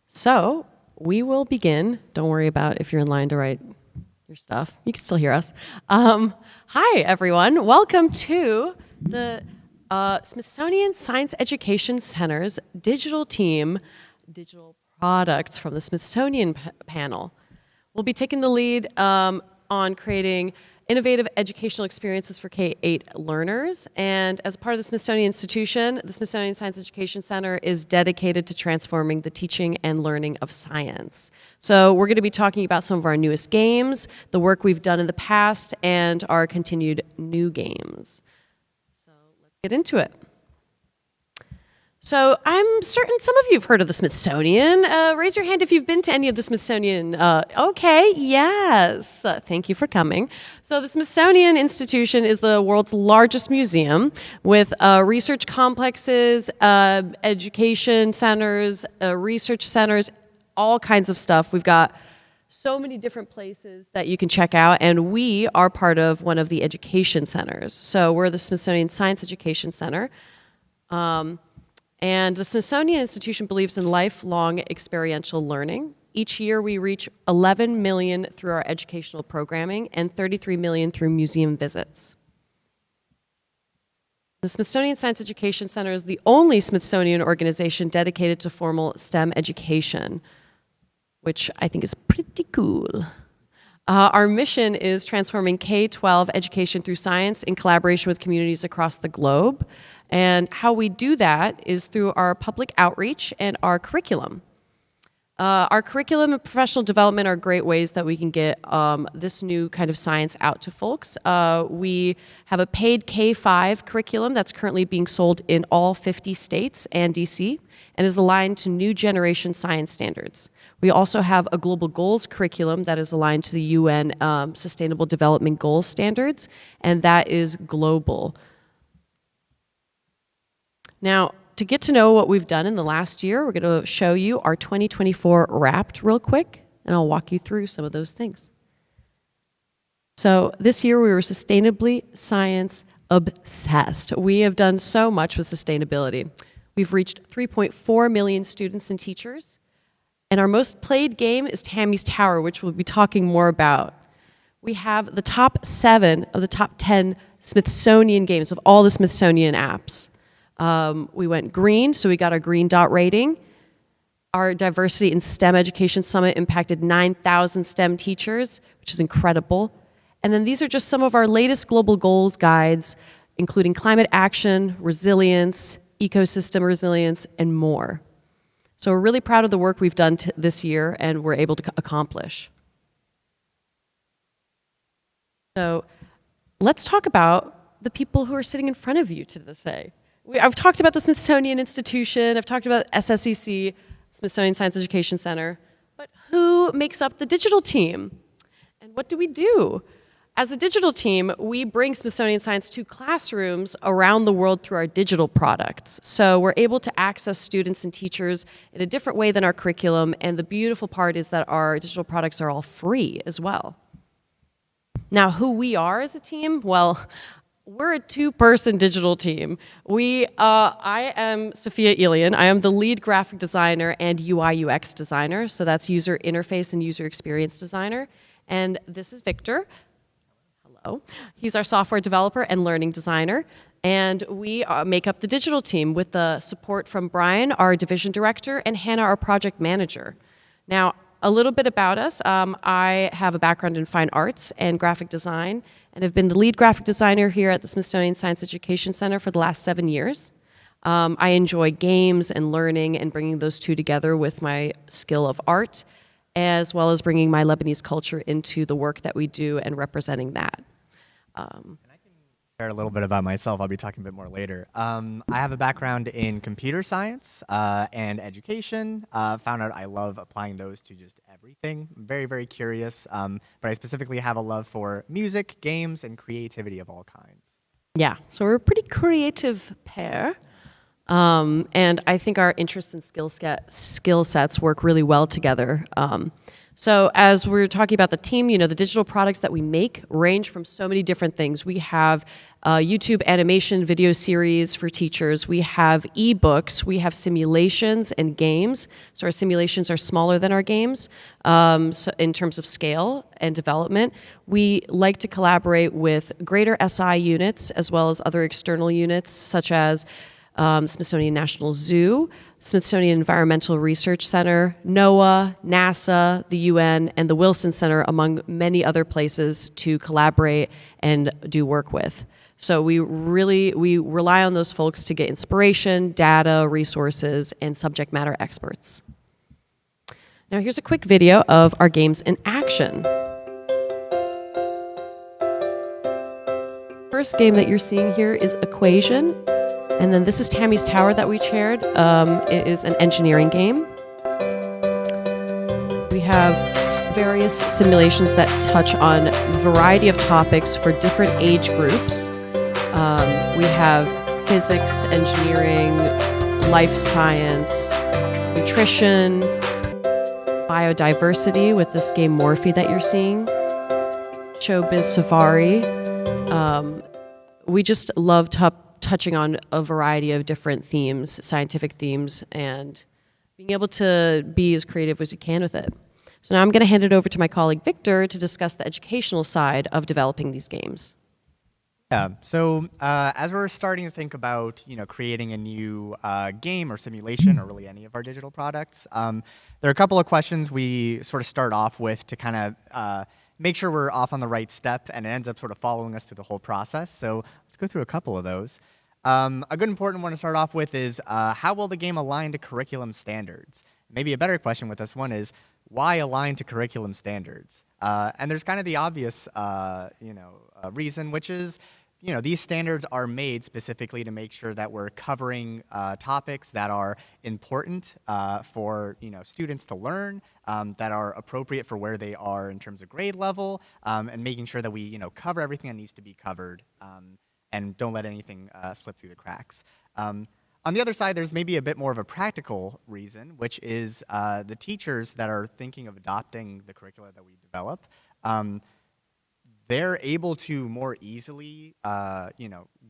So we will begin. Don't worry about if you're in line to write your stuff. You can still hear us. Hi, everyone. Welcome to the Smithsonian Science Education Center's digital team, digital products from the Smithsonian panel. We'll be taking the lead on creating innovative educational experiences for K-8 learners. And as part of the Smithsonian Institution, the Smithsonian Science Education Center is dedicated to transforming the teaching and learning of science. So we're going to be talking about some of our newest games, the work we've done in the past, and our continued new games. So let's get into it. So I'm certain some of you have heard of the Smithsonian. Raise your hand if you've been to any of the Smithsonian. Okay, yes. Thank you for coming. So the Smithsonian Institution is the world's largest museum with research complexes, education centers, research centers, all kinds of stuff. We've got so many different places that you can check out, and we are part of one of the education centers. So we're the Smithsonian Science Education Center. And the Smithsonian Institution believes in lifelong experiential learning. Each year we reach 11 million through our educational programming and 33 million through museum visits. The Smithsonian Science Education Center is the only Smithsonian organization dedicated to formal STEM education, which I think is pretty cool. Our mission is transforming K-12 education through science in collaboration with communities across the globe. And how we do that is through our public outreach and our curriculum. Our curriculum and professional development are great ways that we can get this new kind of science out to folks. We have a paid K-5 curriculum that's currently being sold in all 50 states and DC and is aligned to new generation science standards. We also have a global goals curriculum that is aligned to the UN Sustainable Development Goals standards, and that is global. Now, to get to know what we've done in the last year, we're going to show you our 2024 Wrapped real quick, and I'll walk you through some of those things. So this year we were sustainably science obsessed. We have done so much with sustainability. We've reached 3.4 million students and teachers, and our most played game is Tammy's Tower, which we'll be talking more about. We have the top 7 of the top 10 Smithsonian games of all the Smithsonian apps. We went green, so we got our green dot rating. Our Diversity in STEM Education Summit impacted 9,000 STEM teachers, which is incredible. And then these are just some of our latest global goals guides, including climate action, resilience, ecosystem resilience, and more. So we're really proud of the work we've done this year and we're able to accomplish. So let's talk about the people who are sitting in front of you today. I've talked about the Smithsonian Institution, I've talked about SSEC, Smithsonian Science Education Center, but who makes up the digital team? And what do we do? As a digital team, we bring Smithsonian Science to classrooms around the world through our digital products. So we're able to access students and teachers in a different way than our curriculum, and the beautiful part is that our digital products are all free as well. Now, who we are as a team? Well, we're a 2-person digital team. I am Sophia Elian. I am the lead graphic designer and UI UX designer. So that's user interface and user experience designer. And this is Victor. Hello. He's our software developer and learning designer. And we make up the digital team with the support from Brian, our division director, and Hannah, our project manager. Now, a little bit about us. I have a background in fine arts and graphic design and have been the lead graphic designer here at the Smithsonian Science Education Center for the last 7 years. I enjoy games and learning and bringing those two together with my skill of art, as well as bringing my Lebanese culture into the work that we do and representing that. Share a little bit about myself. I'll be talking a bit more later. I have a background in computer science and education. Found out I love applying those to just everything. I'm very, very curious, but I specifically have a love for music, games, and creativity of all kinds. Yeah, so we're a pretty creative pair. And I think our interests and skill sets work really well together. So as we're talking about the team, the digital products that we make range from so many different things. We have YouTube animation video series for teachers. We have ebooks. We have simulations and games. So our simulations are smaller than our games so in terms of scale and development. We like to collaborate with greater SI units as well as other external units such as Smithsonian National Zoo, Smithsonian Environmental Research Center, NOAA, NASA, the UN, and the Wilson Center, among many other places to collaborate and do work with. So we rely on those folks to get inspiration, data, resources, and subject matter experts. Now here's a quick video of our games in action. First game that you're seeing here is Equation. And then this is Tammy's Tower that we shared. It is an engineering game. We have various simulations that touch on a variety of topics for different age groups. We have physics, engineering, life science, nutrition, biodiversity with this game Morphe that you're seeing, Showbiz Safari. We just love touching on a variety of different themes, scientific themes, and being able to be as creative as you can with it. So now I'm going to hand it over to my colleague Victor to discuss the educational side of developing these games. Yeah, so as we're starting to think about creating a new game or simulation or really any of our digital products, there are a couple of questions we sort of start off with to kind of make sure we're off on the right step, and it ends up sort of following us through the whole process. So let's go through a couple of those. A good important one to start off with is how will the game align to curriculum standards? Maybe a better question with this one is why align to curriculum standards? And there's kind of the obvious reason, which is these standards are made specifically to make sure that we're covering topics that are important for students to learn, that are appropriate for where they are in terms of grade level, and making sure that we cover everything that needs to be covered. And don't let anything slip through the cracks. On the other side, there's maybe a bit more of a practical reason, which is the teachers that are thinking of adopting the curricula that we develop, they're able to more easily,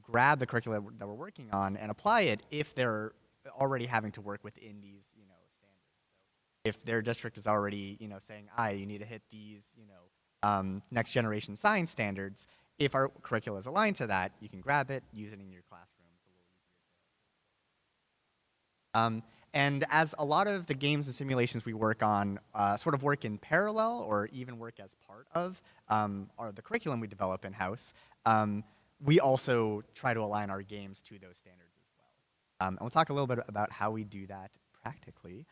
grab the curricula that we're working on and apply it if they're already having to work within these, standards. So if their district is already, saying, you need to hit these, next generation science standards, if our curricula is aligned to that, you can grab it, use it in your classroom. It's a little easier to and as a lot of the games and simulations we work on sort of work in parallel or even work as part of the curriculum we develop in-house, we also try to align our games to those standards as well. And we'll talk a little bit about how we do that practically.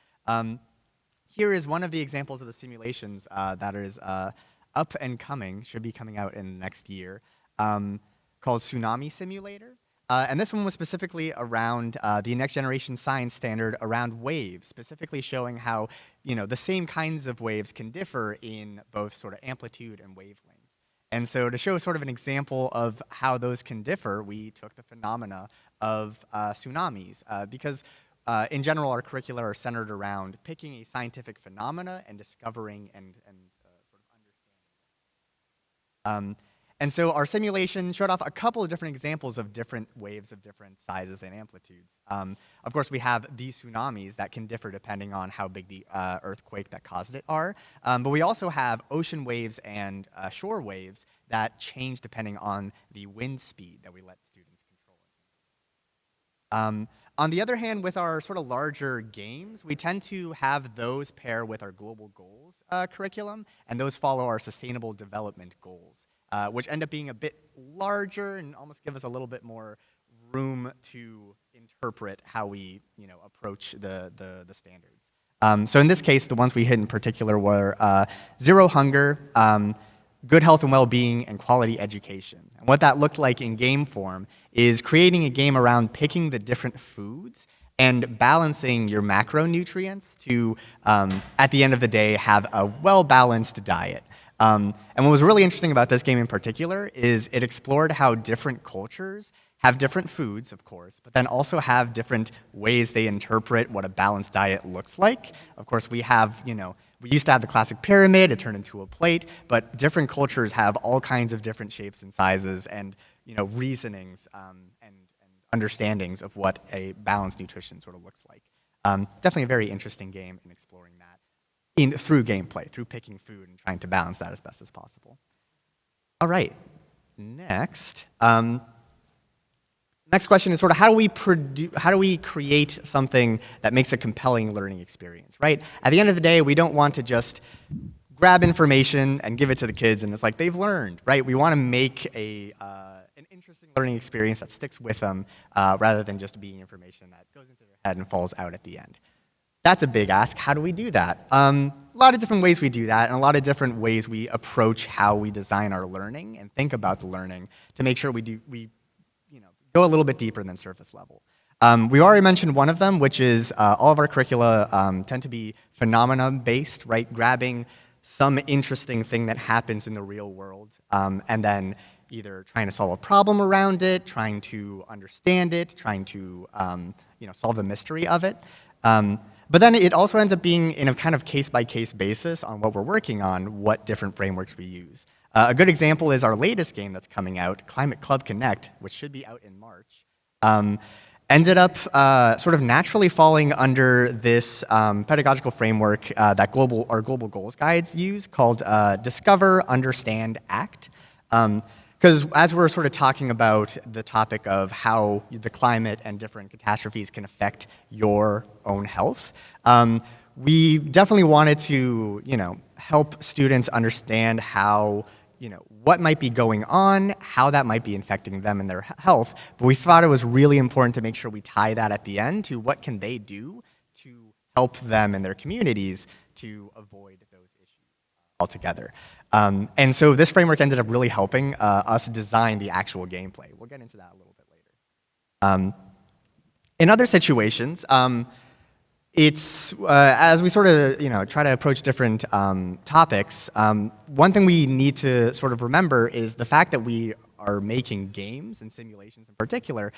Here is one of the examples of the simulations that is up and coming, should be coming out in the next year, called Tsunami Simulator. And this one was specifically around the next generation science standard around waves, specifically showing how the same kinds of waves can differ in both sort of amplitude and wavelength. And so to show sort of an example of how those can differ, we took the phenomena of tsunamis, because in general our curricula are centered around picking a scientific phenomena and discovering and and so our simulation showed off a couple of different examples of different waves of different sizes and amplitudes. Of course, we have these tsunamis that can differ depending on how big the earthquake that caused it are. But we also have ocean waves and shore waves that change depending on the wind speed that we let students control. On the other hand, with our sort of larger games, we tend to have those pair with our global goals curriculum, and those follow our sustainable development goals, which end up being a bit larger and almost give us a little bit more room to interpret how we approach the standards. So in this case, the ones we hit in particular were zero hunger, good health and well-being, and quality education. And what that looked like in game form is creating a game around picking the different foods and balancing your macronutrients to, at the end of the day, have a well-balanced diet. And what was really interesting about this game in particular is it explored how different cultures have different foods, of course, but then also have different ways they interpret what a balanced diet looks like. Of course, we have, we used to have the classic pyramid, it turned into a plate, but different cultures have all kinds of different shapes and sizes and, reasonings and understandings of what a balanced nutrition sort of looks like. Definitely a very interesting game in exploring that through gameplay, through picking food and trying to balance that as best as possible. All right, next. Next question is sort of how do we create something that makes a compelling learning experience, right? At the end of the day, we don't want to just grab information and give it to the kids and it's like they've learned, right? We want to make an interesting learning experience that sticks with them rather than just being information that goes into their head and falls out at the end. That's a big ask. How do we do that? A lot of different ways we do that, and a lot of different ways we approach how we design our learning and think about the learning to make sure we go a little bit deeper than surface level. We already mentioned one of them, which is all of our curricula tend to be phenomena-based, right? Grabbing some interesting thing that happens in the real world, and then either trying to solve a problem around it, trying to understand it, trying to solve the mystery of it. But then it also ends up being in a kind of case-by-case basis on what we're working on, what different frameworks we use. A good example is our latest game that's coming out, Climate Club Connect, which should be out in March. Ended up sort of naturally falling under this pedagogical framework that our Global Goals Guides use called Discover, Understand, Act. Because as we're sort of talking about the topic of how the climate and different catastrophes can affect your own health, we definitely wanted to, help students understand how, what might be going on, how that might be infecting them and their health. But we thought it was really important to make sure we tie that at the end to what can they do to help them and their communities to avoid those issues altogether. And so this framework ended up really helping us design the actual gameplay. We'll get into that a little bit later. In other situations, it's as we sort of try to approach different topics. One thing we need to sort of remember is the fact that we are making games and simulations in particular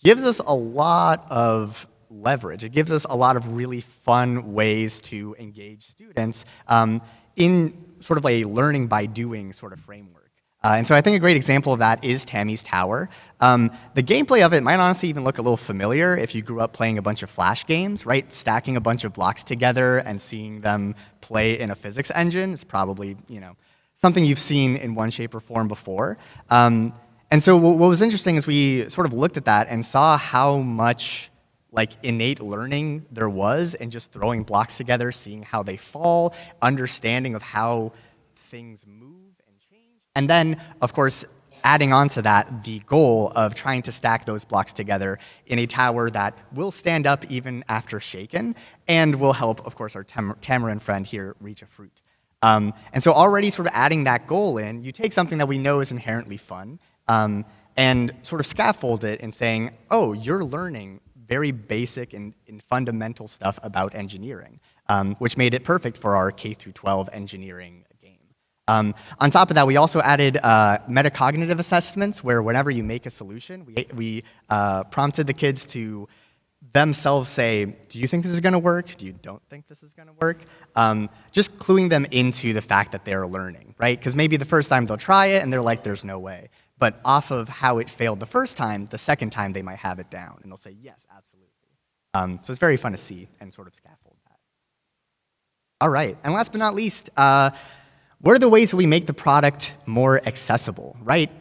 gives us a lot of leverage. It gives us a lot of really fun ways to engage students in sort of a learning by doing sort of framework. And so I think a great example of that is Tammy's Tower. The gameplay of it might honestly even look a little familiar if you grew up playing a bunch of Flash games, right? Stacking a bunch of blocks together and seeing them play in a physics engine is probably, something you've seen in one shape or form before. And so what was interesting is we sort of looked at that and saw how much innate learning there was in just throwing blocks together, seeing how they fall, understanding of how things move and change. And then, of course, adding on to that, the goal of trying to stack those blocks together in a tower that will stand up even after shaken and will help, of course, our tamarin friend here reach a fruit. And so already sort of adding that goal in, you take something that we know is inherently fun and sort of scaffold it in saying, oh, you're learning very basic and fundamental stuff about engineering, which made it perfect for our K-12 engineering game. On top of that, we also added metacognitive assessments where whenever you make a solution, we prompted the kids to themselves say, do you think this is going to work? Do you don't think this is going to work? Just cluing them into the fact that they're learning, right? Because maybe the first time they'll try it and they're like, there's no way. But off of how it failed the first time, the second time they might have it down, and they'll say, yes, absolutely. So it's very fun to see and sort of scaffold that. All right, and last but not least, what are the ways that we make the product more accessible, right?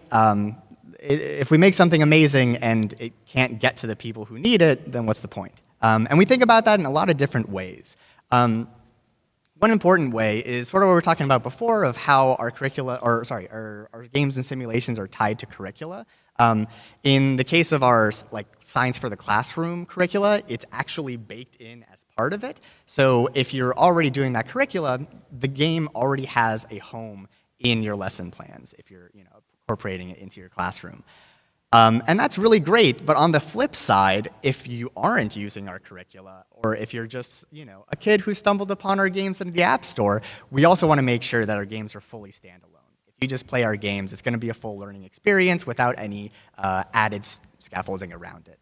If we make something amazing and it can't get to the people who need it, then what's the point? And we think about that in a lot of different ways. One important way is sort of what we were talking about before of how our curricula, or sorry, our games and simulations are tied to curricula. In the case of our Science for the Classroom curricula, it's actually baked in as part of it. So if you're already doing that curricula, the game already has a home in your lesson plans if you're incorporating it into your classroom. And that's really great, but on the flip side, if you aren't using our curricula, or if you're just, a kid who stumbled upon our games in the App Store, we also want to make sure that our games are fully standalone. If you just play our games, it's going to be a full learning experience without any added scaffolding around it.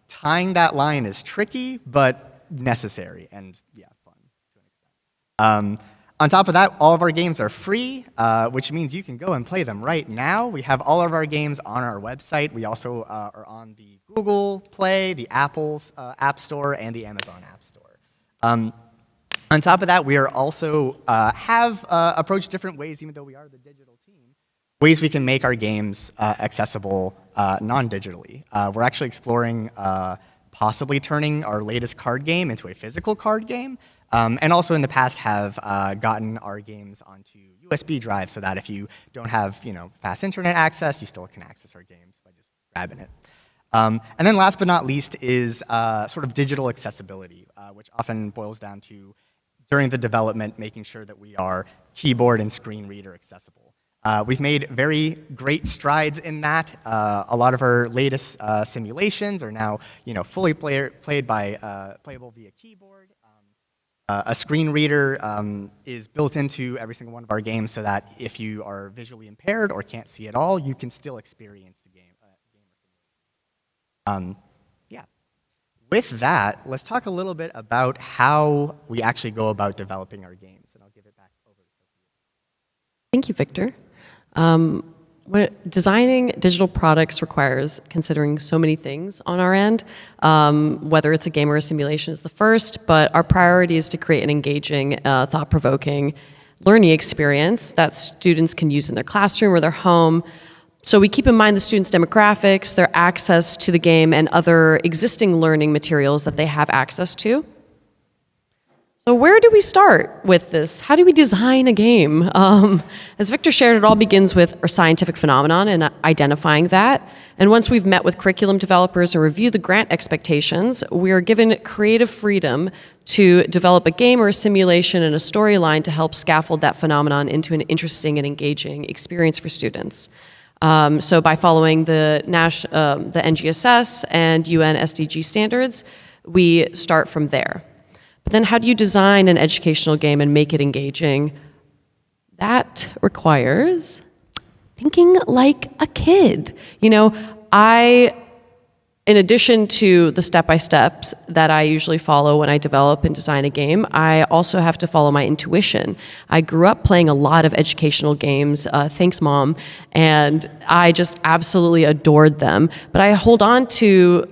Tying that line is tricky, but necessary and, yeah, fun to an extent. On top of that, all of our games are free, which means you can go and play them right now. We have all of our games on our website. We also are on the Google Play, the Apple's App Store, and the Amazon App Store. On top of that, we are also have approached different ways, even though we are the digital team, ways we can make our games accessible non-digitally. We're actually exploring possibly turning our latest card game into a physical card game, and also in the past have gotten our games onto USB drives so that if you don't have fast internet access, you still can access our games by just grabbing it. And then last but not least is sort of digital accessibility, which often boils down to, during the development, making sure that we are keyboard and screen reader accessible. We've made very great strides in that. A lot of our latest simulations are now fully playable via keyboard. A screen reader is built into every single one of our games so that if you are visually impaired or can't see at all, you can still experience the game. Yeah. With that, let's talk a little bit about how we actually go about developing our games, and I'll give it back over to Sophia. Thank you, Victor. Designing digital products requires considering so many things on our end. Whether it's a game or a simulation is the first, but our priority is to create an engaging, thought-provoking learning experience that students can use in their classroom or their home. So we keep in mind the students' demographics, their access to the game, and other existing learning materials that they have access to. So where do we start with this? How do we design a game? As Victor shared, it all begins with our scientific phenomenon and identifying that. And once we've met with curriculum developers and reviewed the grant expectations, we are given creative freedom to develop a game or a simulation and a storyline to help scaffold that phenomenon into an interesting and engaging experience for students. So by following the NGSS and UN SDG standards, we start from there. But then how do you design an educational game and make it engaging? That requires thinking like a kid. In addition to the step-by-steps that I usually follow when I develop and design a game, I also have to follow my intuition. I grew up playing a lot of educational games, thanks Mom, and I just absolutely adored them. But I hold on to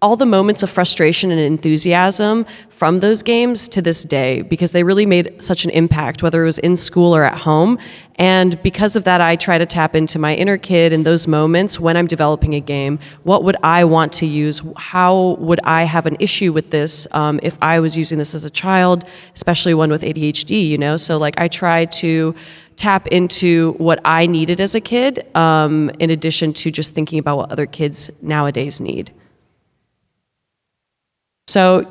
all the moments of frustration and enthusiasm from those games to this day because they really made such an impact, whether it was in school or at home. And because of that, I try to tap into my inner kid in those moments when I'm developing a game. What would I want to use? How would I have an issue with this if I was using this as a child, especially one with ADHD, So I try to tap into what I needed as a kid in addition to just thinking about what other kids nowadays need. So,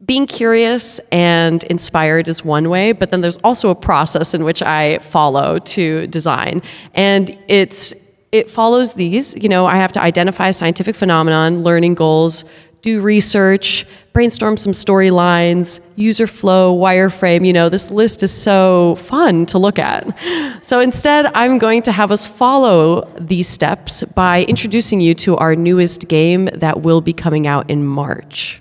being curious and inspired is one way, but then there's also a process in which I follow to design. And it follows these. I have to identify a scientific phenomenon, learning goals, do research, brainstorm some storylines, user flow, wireframe. This list is so fun to look at. So instead, I'm going to have us follow these steps by introducing you to our newest game that will be coming out in March.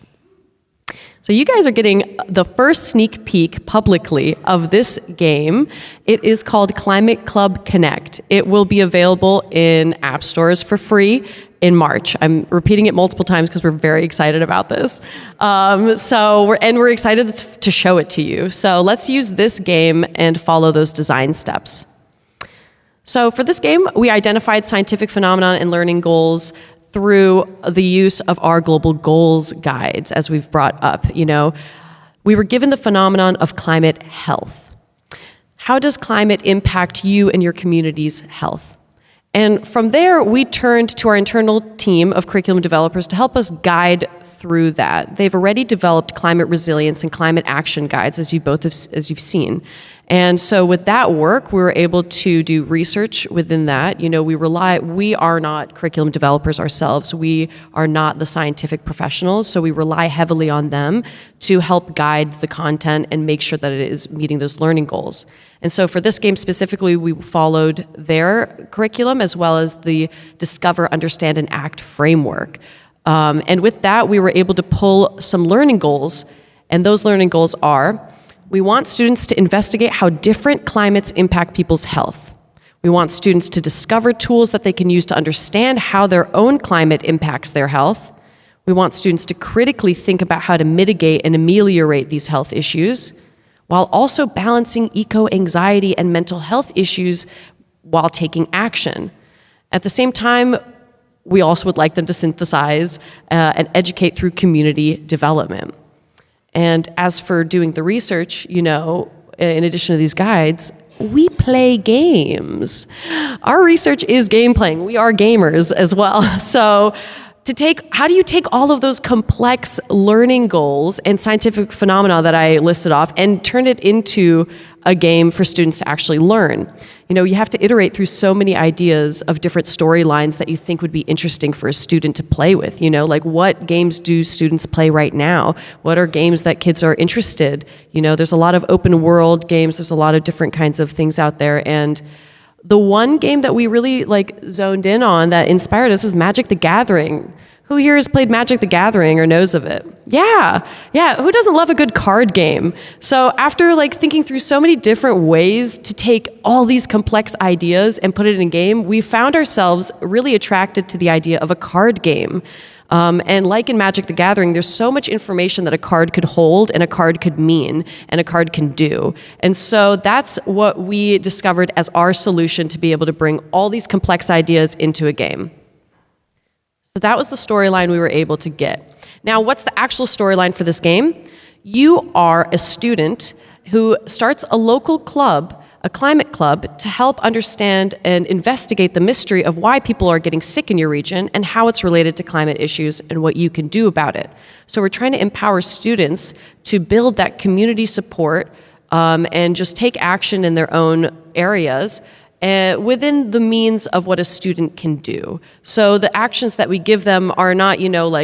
So you guys are getting the first sneak peek publicly of this game. It is called Climate Club Connect. It will be available in app stores for free in March. I'm repeating it multiple times because we're very excited about this. We're excited to show it to you. So let's use this game and follow those design steps. So for this game, we identified scientific phenomenon and learning goals through the use of our global goals guides, as we've brought up. We were given the phenomenon of climate health. How does climate impact you and your community's health? And from there, we turned to our internal team of curriculum developers to help us guide through that. They've already developed climate resilience and climate action guides, as you've seen. And so with that work, we were able to do research within that. We are not curriculum developers ourselves. We are not the scientific professionals, so we rely heavily on them to help guide the content and make sure that it is meeting those learning goals. And so for this game specifically, we followed their curriculum as well as the Discover, Understand, and Act framework. And with that, we were able to pull some learning goals, and those learning goals are: we want students to investigate how different climates impact people's health. We want students to discover tools that they can use to understand how their own climate impacts their health. We want students to critically think about how to mitigate and ameliorate these health issues, while also balancing eco-anxiety and mental health issues while taking action. At the same time, we also would like them to synthesize and educate through community development. And as for doing the research, in addition to these guides, we play games. Our research is game playing. We are gamers as well. So how do you take all of those complex learning goals and scientific phenomena that I listed off and turn it into a game for students to actually learn? You have to iterate through so many ideas of different storylines that you think would be interesting for a student to play with. Like, what games do students play right now? What are games that kids are interested? There's a lot of open world games. There's a lot of different kinds of things out there. And the one game that we really zoned in on that inspired us is Magic the Gathering. Who here has played Magic the Gathering or knows of it? Yeah. Who doesn't love a good card game? So after thinking through so many different ways to take all these complex ideas and put it in a game, we found ourselves really attracted to the idea of a card game. And like in Magic the Gathering, there's so much information that a card could hold and a card could mean and a card can do. And so that's what we discovered as our solution to be able to bring all these complex ideas into a game. So that was the storyline we were able to get. Now, what's the actual storyline for this game? You are a student who starts a local club, a climate club, to help understand and investigate the mystery of why people are getting sick in your region and how it's related to climate issues and what you can do about it. So we're trying to empower students to build that community support and just take action in their own areas within the means of what a student can do. So the actions that we give them are not,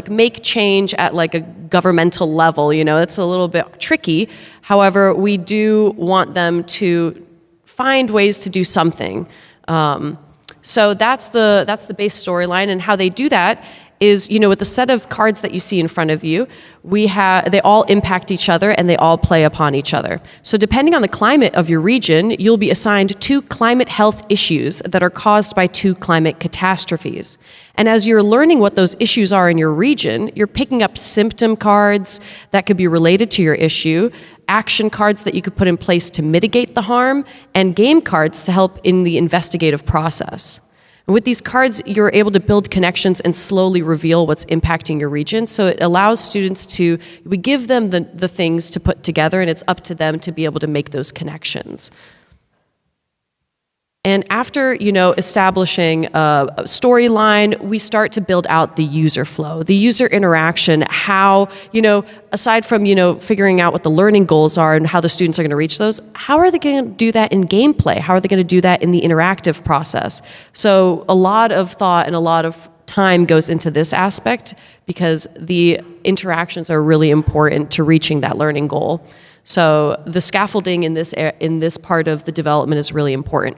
make change at a governmental level. It's a little bit tricky. However, we do want them to find ways to do something. So that's the base storyline, and how they do that is, with the set of cards that you see in front of you, they all impact each other and they all play upon each other. So depending on the climate of your region, you'll be assigned 2 climate health issues that are caused by 2 climate catastrophes. And as you're learning what those issues are in your region, you're picking up symptom cards that could be related to your issue, action cards that you could put in place to mitigate the harm, and game cards to help in the investigative process. And with these cards, you're able to build connections and slowly reveal what's impacting your region. So it allows students we give them the things to put together, and it's up to them to be able to make those connections. And after, establishing a storyline, we start to build out the user flow, the user interaction, how, aside from, figuring out what the learning goals are and how the students are going to reach those, how are they going to do that in gameplay? How are they going to do that in the interactive process? So a lot of thought and a lot of time goes into this aspect because the interactions are really important to reaching that learning goal. So the scaffolding in this part of the development is really important.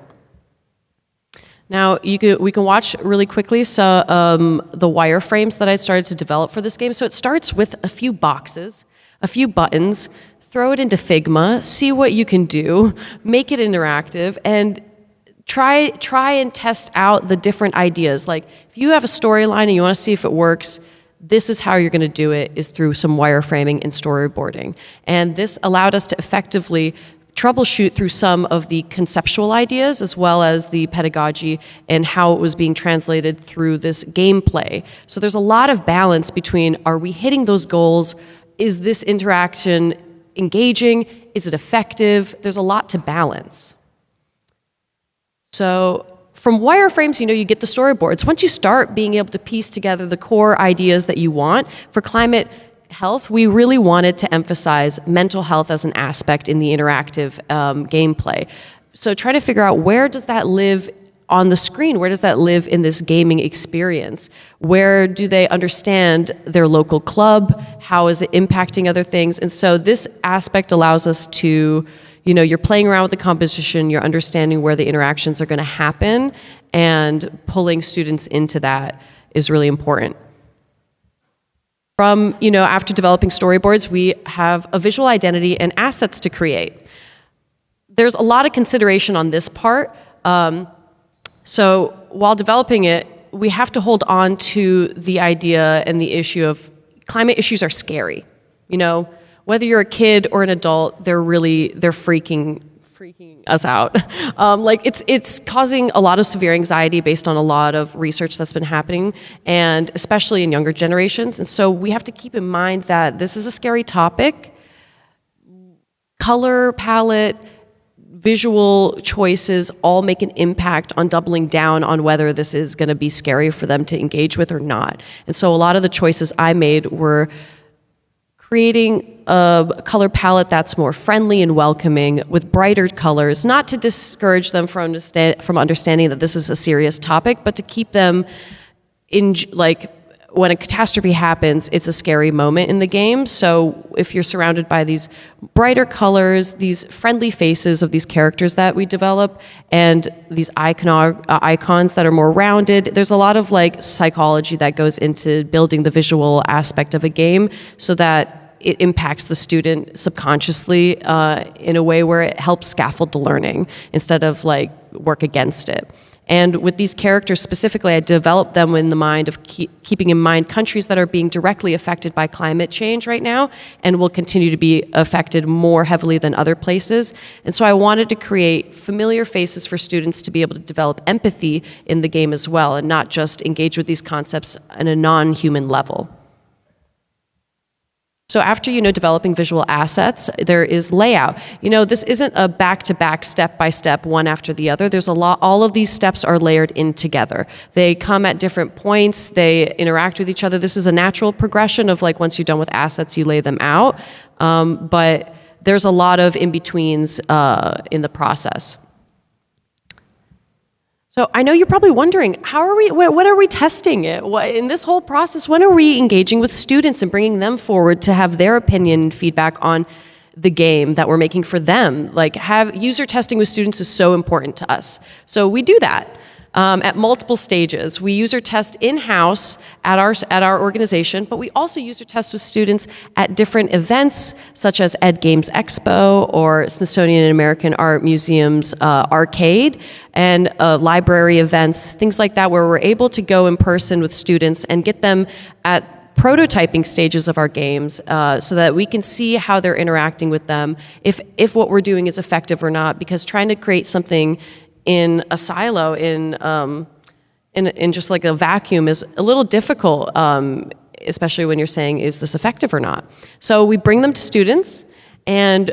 Now, we can watch really quickly the wireframes that I started to develop for this game. So it starts with a few boxes, a few buttons, throw it into Figma, see what you can do, make it interactive, and try and test out the different ideas. Like, if you have a storyline and you want to see if it works, this is how you're going to do it, is through some wireframing and storyboarding. And this allowed us to effectively troubleshoot through some of the conceptual ideas as well as the pedagogy and how it was being translated through this gameplay. So there's a lot of balance between, are we hitting those goals? Is this interaction engaging? Is it effective? There's a lot to balance. So from wireframes, you get the storyboards. Once you start being able to piece together the core ideas that you want for climate health, we really wanted to emphasize mental health as an aspect in the interactive gameplay. So try to figure out, where does that live on the screen? Where does that live in this gaming experience? Where do they understand their local club? How is it impacting other things? And so this aspect allows us to, you're playing around with the composition, you're understanding where the interactions are going to happen, and pulling students into that is really important. From, after developing storyboards, we have a visual identity and assets to create. There's a lot of consideration on this part. So while developing it, we have to hold on to the idea and the issue of climate issues are scary. Whether you're a kid or an adult, they're freaking us out. It's causing a lot of severe anxiety based on a lot of research that's been happening, and especially in younger generations. And so we have to keep in mind that this is a scary topic. Color palette, visual choices all make an impact on doubling down on whether this is going to be scary for them to engage with or not. And so a lot of the choices I made were creating a color palette that's more friendly and welcoming with brighter colors, not to discourage them from understanding that this is a serious topic, but to keep them in, when a catastrophe happens, it's a scary moment in the game. So if you're surrounded by these brighter colors, these friendly faces of these characters that we develop, and these icons that are more rounded, there's a lot of psychology that goes into building the visual aspect of a game so that it impacts the student subconsciously in a way where it helps scaffold the learning instead of work against it. And with these characters specifically, I developed them in the mind of keeping in mind countries that are being directly affected by climate change right now and will continue to be affected more heavily than other places. And so I wanted to create familiar faces for students to be able to develop empathy in the game as well, and not just engage with these concepts on a non-human level. So after, developing visual assets, there is layout. This isn't a back-to-back, step-by-step, one after the other. There's a lot, all of these steps are layered in together. They come at different points, they interact with each other. This is a natural progression of once you're done with assets, you lay them out. But there's a lot of in-betweens in the process. So I know you're probably wondering, when are we testing it? In this whole process, when are we engaging with students and bringing them forward to have their opinion and feedback on the game that we're making for them? Have user testing with students is so important to us. So we do that at multiple stages. We user test in-house at our organization, but we also user test with students at different events, such as Ed Games Expo or Smithsonian and American Art Museum's arcade, and library events, things like that, where we're able to go in person with students and get them at prototyping stages of our games so that we can see how they're interacting with them, if what we're doing is effective or not, because trying to create something in a silo, in just a vacuum, is a little difficult, especially when you're saying, is this effective or not? So we bring them to students, and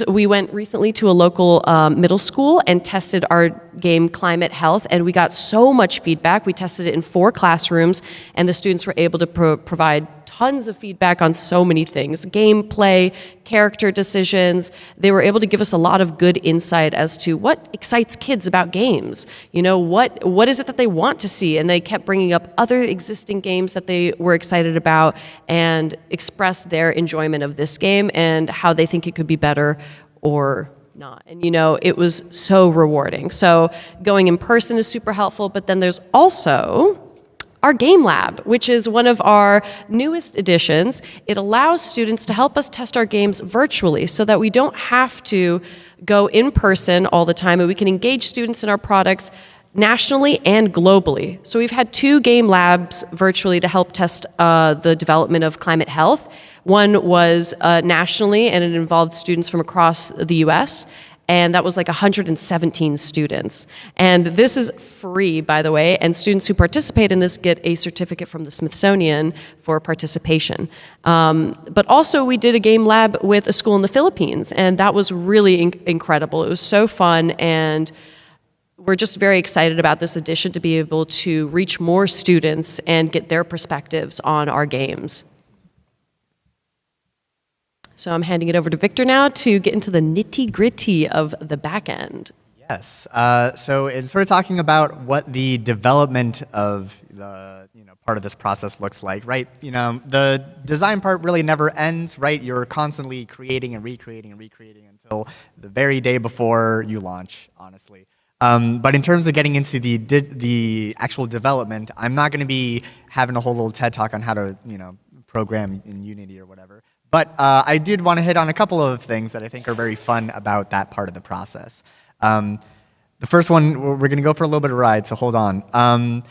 we went recently to a local middle school and tested our game Climate Health, and we got so much feedback. We tested it in 4 classrooms, and the students were able to provide tons of feedback on so many things: gameplay, character decisions. They were able to give us a lot of good insight as to what excites kids about games. What is it that they want to see? And they kept bringing up other existing games that they were excited about and expressed their enjoyment of this game and how they think it could be better or not. And it was so rewarding. So going in person is super helpful, but then there's also our Game Lab, which is one of our newest additions. It allows students to help us test our games virtually so that we don't have to go in person all the time, and we can engage students in our products nationally and globally. So we've had 2 game labs virtually to help test the development of Climate Health. One was nationally, and it involved students from across the US, and that was 117 students. And this is free, by the way, and students who participate in this get a certificate from the Smithsonian for participation. But also we did a game lab with a school in the Philippines, and that was really incredible. It was so fun, and we're just very excited about this addition to be able to reach more students and get their perspectives on our games. So I'm handing it over to Victor now to get into the nitty-gritty of the back end. Yes. So in sort of talking about what the development of the part of this process looks like, right? The design part really never ends, right? You're constantly creating and recreating until the very day before you launch, honestly. But in terms of getting into the actual development, I'm not going to be having a whole little TED talk on how to program in Unity or whatever. But I did want to hit on a couple of things that I think are very fun about that part of the process. The first one, we're going to go for a little bit of a ride, so hold on.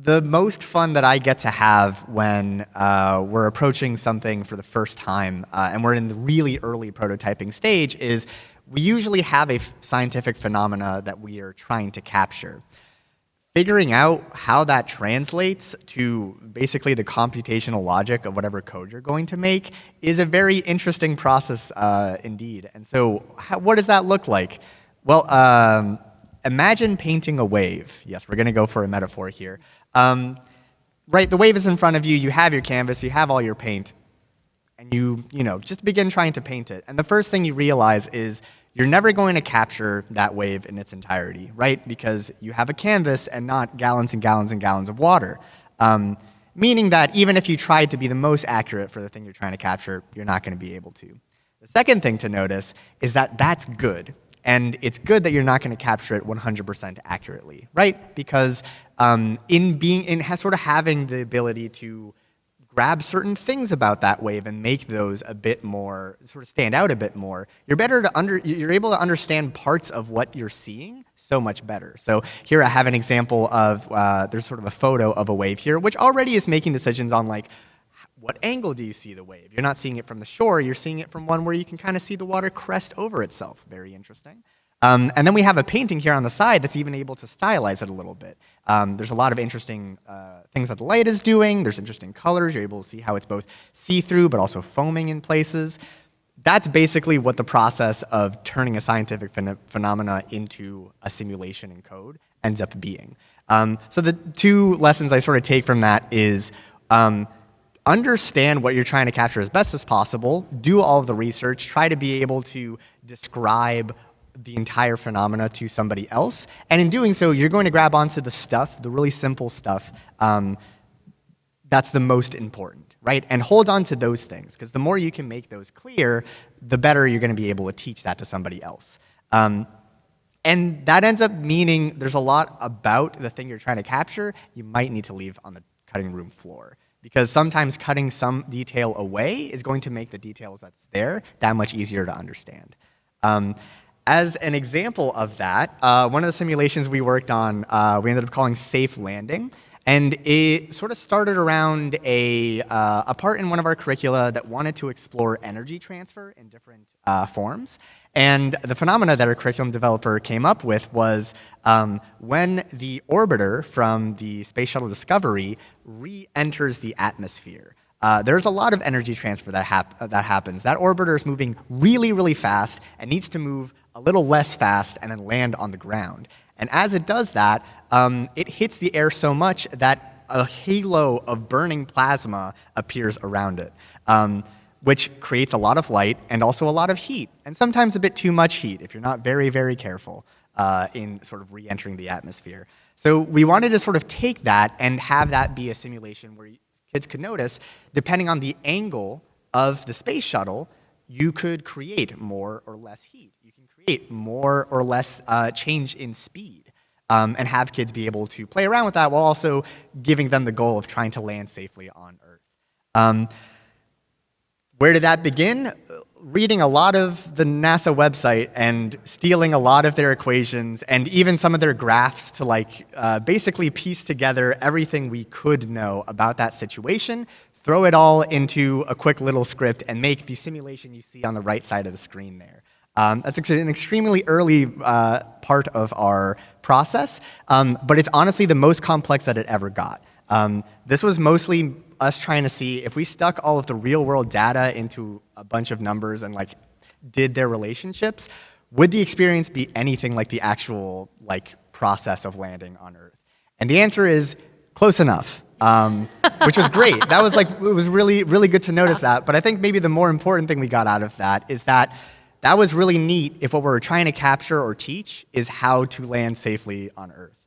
The most fun that I get to have when we're approaching something for the first time and we're in the really early prototyping stage is we usually have a scientific phenomena that we are trying to capture. Figuring out how that translates to basically the computational logic of whatever code you're going to make is a very interesting process indeed. And so what does that look like? Well, imagine painting a wave. Yes, we're going to go for a metaphor here. Right, the wave is in front of you. You have your canvas. You have all your paint. And you just begin trying to paint it. And the first thing you realize is you're never going to capture that wave in its entirety, right? Because you have a canvas and not gallons and gallons and gallons of water. Meaning that even if you tried to be the most accurate for the thing you're trying to capture, you're not going to be able to. The second thing to notice is that that's good. And it's good that you're not going to capture it 100% accurately, right? Because in sort of having the ability to grab certain things about that wave and make those a bit more, sort of stand out a bit more, you're able to understand parts of what you're seeing so much better. So here I have an example of, there's sort of a photo of a wave here, which already is making decisions on like, what angle do you see the wave? You're not seeing it from the shore, you're seeing it from one where you can kind of see the water crest over itself. Very interesting. And then we have a painting here on the side that's even able to stylize it a little bit. There's a lot of interesting things that the light is doing. There's interesting colors. You're able to see how it's both see-through but also foaming in places. That's basically what the process of turning a scientific phenomena into a simulation in code ends up being. So the two lessons I sort of take from that is understand what you're trying to capture as best as possible, do all of the research, try to be able to describe the entire phenomena to somebody else. And in doing so, you're going to grab onto the stuff, the really simple stuff, that's the most important, right? And hold on to those things, because the more you can make those clear, the better you're going to be able to teach that to somebody else. And that ends up meaning there's a lot about the thing you're trying to capture you might need to leave on the cutting room floor. Because sometimes cutting some detail away is going to make the details that's there that much easier to understand. As an example of that, one of the simulations we worked on, we ended up calling Safe Landing. And it sort of started around a part in one of our curricula that wanted to explore energy transfer in different forms. And the phenomena that our curriculum developer came up with was when the orbiter from the Space Shuttle Discovery re-enters the atmosphere. There's a lot of energy transfer that happens. That orbiter is moving really, really fast and needs to move a little less fast and then land on the ground. And as it does that, it hits the air so much that a halo of burning plasma appears around it, which creates a lot of light and also a lot of heat, and sometimes a bit too much heat if you're not very, very careful in sort of re-entering the atmosphere. So we wanted to sort of take that and have that be a simulation where kids could notice, depending on the angle of the space shuttle, you could create more or less heat. You can create more or less change in speed and have kids be able to play around with that while also giving them the goal of trying to land safely on Earth. Where did that begin? Reading a lot of the NASA website and stealing a lot of their equations and even some of their graphs to like basically piece together everything we could know about that situation, throw it all into a quick little script, and make the simulation you see on the right side of the screen there. That's an extremely early part of our process, but it's honestly the most complex that it ever got. This was mostly us trying to see if we stuck all of the real-world data into a bunch of numbers and like did their relationships, would the experience be anything like the actual like process of landing on Earth? And the answer is close enough. which was great. That was like, it was really, really good to notice that. But I think maybe the more important thing we got out of that is that that was really neat if what we were trying to capture or teach is how to land safely on Earth.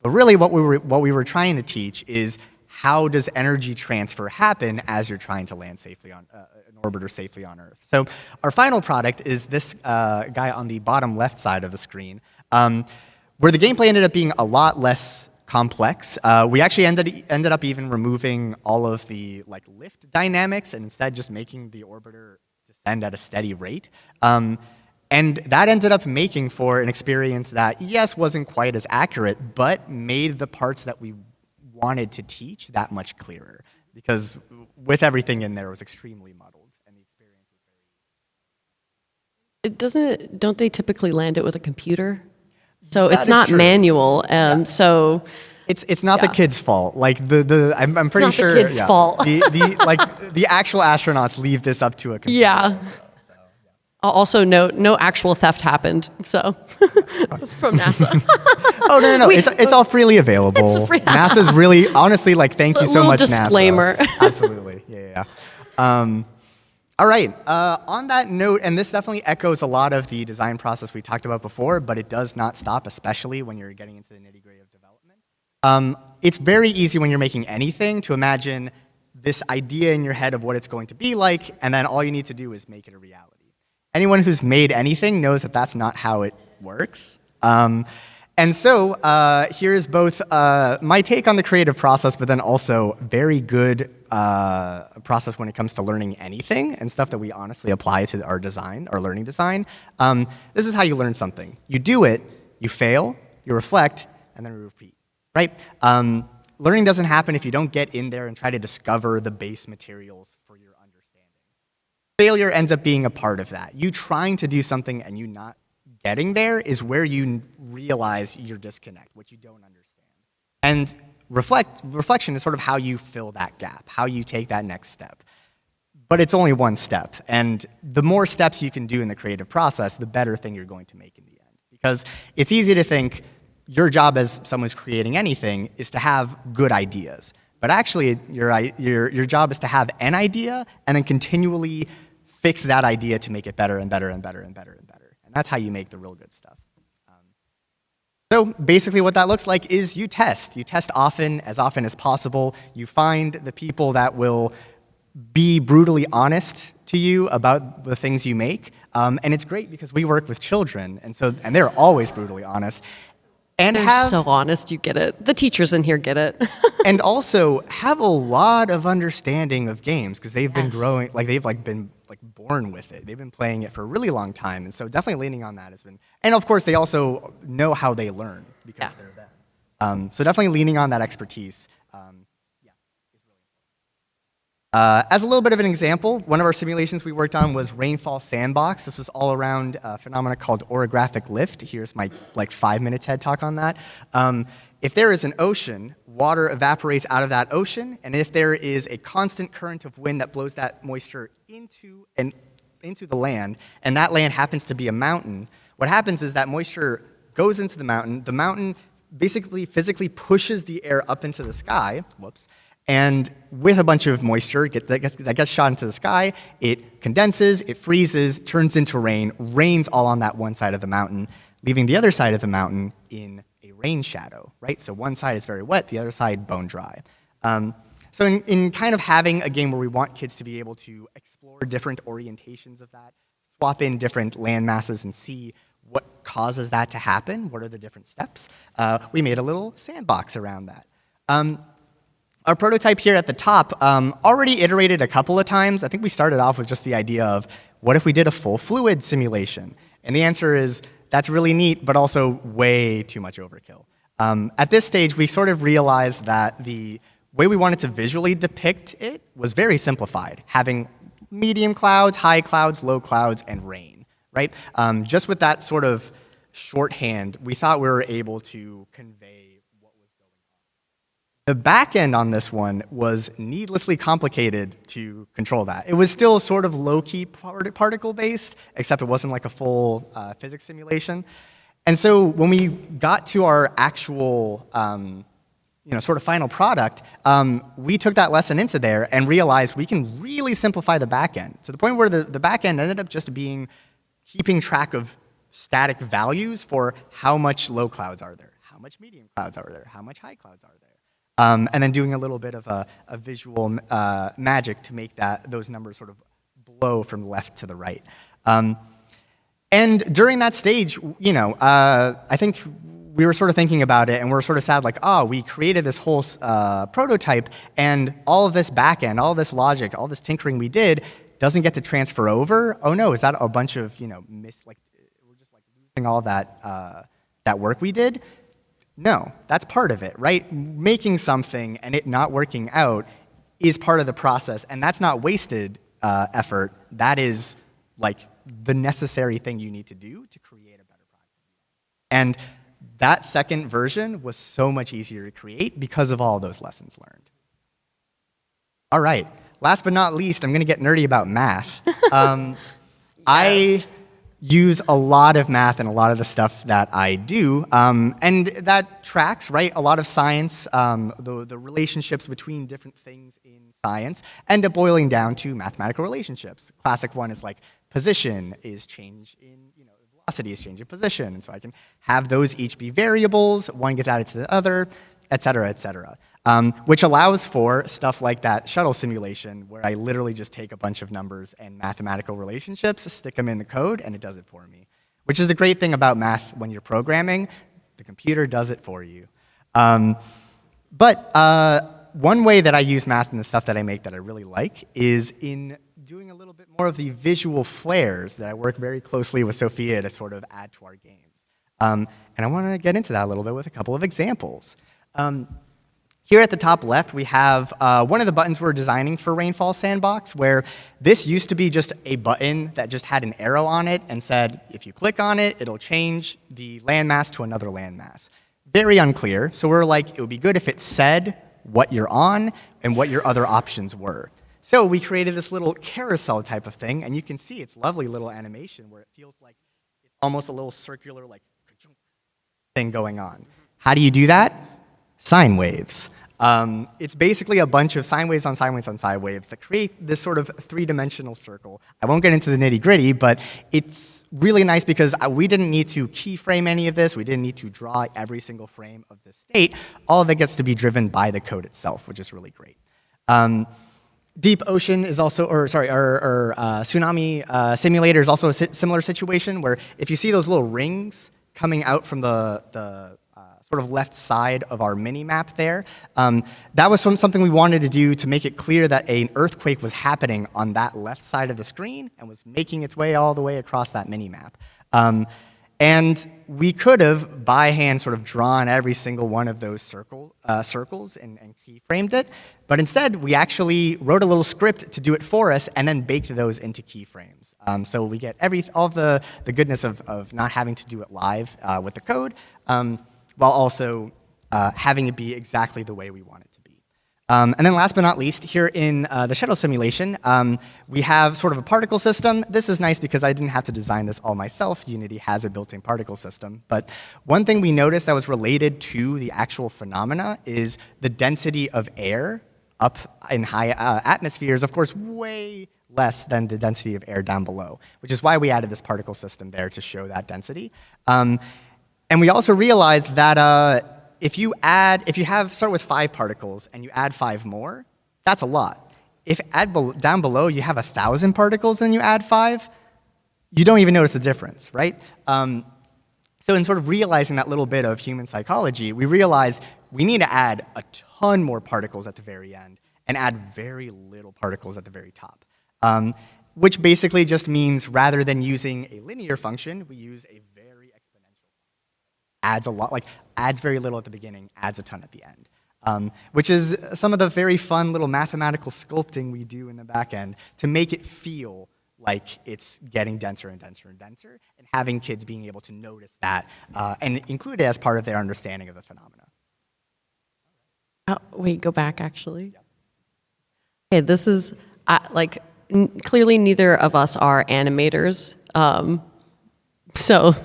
But really what we were trying to teach is how does energy transfer happen as you're trying to land safely on an orbiter safely on Earth. So our final product is this guy on the bottom left side of the screen, where the gameplay ended up being a lot less complex. We actually ended up even removing all of the like lift dynamics and instead just making the orbiter descend at a steady rate. And that ended up making for an experience that, yes, wasn't quite as accurate, but made the parts that we wanted to teach that much clearer. Because with everything in there, it was extremely muddled, and the experience was very... Don't they typically land it with a computer? So That it's is not true. manual. So It's not the kids' fault. Like I'm pretty sure the kids' fault. the actual astronauts leave this up to a computer. Yeah. I'll also note, no actual theft happened. So from NASA. Oh no, it's all freely available. It's free. NASA's really, honestly, like, thank you so much, disclaimer. NASA. Absolutely, yeah. All right. On that note, and this definitely echoes a lot of the design process we talked about before, but it does not stop, especially when you're getting into the nitty-gritty of development. It's very easy when you're making anything to imagine this idea in your head of what it's going to be like, and then all you need to do is make it a reality. Anyone who's made anything knows that that's not how it works. And so here's both my take on the creative process, but then also very good process when it comes to learning anything and stuff that we honestly apply to our design, our learning design. This is how you learn something. You do it, you fail, you reflect, and then you repeat, right? Learning doesn't happen if you don't get in there and try to discover the base materials for your understanding. Failure ends up being a part of that. You trying to do something and you not getting there is where you realize your disconnect, what you don't understand. And reflection is sort of how you fill that gap, how you take that next step. But it's only one step. And the more steps you can do in the creative process, the better thing you're going to make in the end. Because it's easy to think your job as someone who's creating anything is to have good ideas. But actually, your job is to have an idea and then continually fix that idea to make it better and better and better and better and better. And that's how you make the real good stuff. So basically what that looks like is you test. You test often as possible. You find the people that will be brutally honest to you about the things you make. And it's great because we work with children, and they're always brutally honest. And They're so honest, you get it. The teachers in here get it. And also have a lot of understanding of games because they've been growing, like they've been born with it. They've been playing it for a really long time, and so definitely leaning on that has been. And of course, they also know how they learn because they're them. So definitely leaning on that expertise. As a little bit of an example, one of our simulations we worked on was Rainfall Sandbox. This was all around a phenomena called orographic lift. Here's my 5-minute TED talk on that. If there is an ocean, water evaporates out of that ocean, and if there is a constant current of wind that blows that moisture into the land, and that land happens to be a mountain, what happens is that moisture goes into the mountain basically physically pushes the air up into the sky, and with a bunch of moisture that gets shot into the sky, it condenses, it freezes, turns into rain, rains all on that one side of the mountain, leaving the other side of the mountain in a rain shadow, right? So one side is very wet, the other side bone dry. So in kind of having a game where we want kids to be able to explore different orientations of that, swap in different land masses and see what causes that to happen, what are the different steps, we made a little sandbox around that. Our prototype here at the top already iterated a couple of times. I think we started off with just the idea of, what if we did a full fluid simulation? And the answer is, that's really neat, but also way too much overkill. At this stage, we sort of realized that the way we wanted to visually depict it was very simplified, having medium clouds, high clouds, low clouds, and rain, right? Just with that sort of shorthand, we thought we were able to convey. The back end on this one was needlessly complicated to control that. It was still sort of low-key particle-based, except it wasn't like a full physics simulation. And so when we got to our actual sort of final product, we took that lesson into there and realized we can really simplify the back end to the point where the back end ended up just being keeping track of static values for how much low clouds are there, how much medium clouds are there, how much high clouds are there. And then doing a little bit of a visual magic to make those numbers sort of blow from left to the right. And during that stage, I think we were sort of thinking about it, and we're sort of sad, like, oh, we created this whole prototype, and all of this backend, all this logic, all this tinkering we did doesn't get to transfer over. Oh no, is that a bunch of we're just like losing all that work we did? No, that's part of it, right? Making something and it not working out is part of the process, and that's not wasted effort. That is like the necessary thing you need to do to create a better product. And that second version was so much easier to create because of all those lessons learned. All right, last but not least, I'm going to get nerdy about math. Yes. I use a lot of math in a lot of the stuff that I do, and that tracks, right? A lot of science, the relationships between different things in science end up boiling down to mathematical relationships. The classic one is like position is change in, velocity is change in position, and so I can have those each be variables, one gets added to the other, et cetera, which allows for stuff like that shuttle simulation where I literally just take a bunch of numbers and mathematical relationships, stick them in the code, and it does it for me, which is the great thing about math when you're programming. The computer does it for you. But one way that I use math in the stuff that I make that I really like is in doing a little bit more of the visual flares that I work very closely with Sophia to sort of add to our games. And I want to get into that a little bit with a couple of examples. Here at the top left, we have one of the buttons we're designing for Rainfall Sandbox, where this used to be just a button that just had an arrow on it and said, if you click on it, it'll change the landmass to another landmass. Very unclear, so we're like, it would be good if it said what you're on and what your other options were. So we created this little carousel type of thing, and you can see its lovely little animation where it feels like it's almost a little circular, like, thing going on. How do you do that? Sine waves. It's basically a bunch of sine waves on sine waves on sine waves that create this sort of three-dimensional circle. I won't get into the nitty-gritty, but it's really nice because we didn't need to keyframe any of this. We didn't need to draw every single frame of this state. All of it gets to be driven by the code itself, which is really great. Deep Ocean is also, Tsunami Simulator is also a similar situation where if you see those little rings coming out from the sort of left side of our mini-map there, that was something we wanted to do to make it clear that an earthquake was happening on that left side of the screen and was making its way all the way across that mini-map. And we could have, by hand, sort of drawn every single one of those circles and keyframed it, but instead, we actually wrote a little script to do it for us and then baked those into keyframes. So we get all of the goodness of not having to do it live with the code, while also having it be exactly the way we want it to be. And then last but not least, here in the shuttle simulation, we have sort of a particle system. This is nice because I didn't have to design this all myself. Unity has a built-in particle system. But one thing we noticed that was related to the actual phenomena is the density of air up in high atmospheres, of course, way less than the density of air down below, which is why we added this particle system there to show that density. And we also realized that if you start with 5 particles and you add 5 more, that's a lot. If down below you have 1,000 particles and you add 5, you don't even notice the difference, right? So in sort of realizing that little bit of human psychology, we realized we need to add a ton more particles at the very end and add very little particles at the very top. Which basically just means rather than using a linear function, we use a very exponential function. Adds a lot, like adds very little at the beginning, adds a ton at the end. Which is some of the very fun little mathematical sculpting we do in the back end to make it feel like it's getting denser and denser and denser, and having kids being able to notice that and include it as part of their understanding of the phenomena. Wait, go back, actually. Yeah. Okay, this is, clearly neither of us are animators. So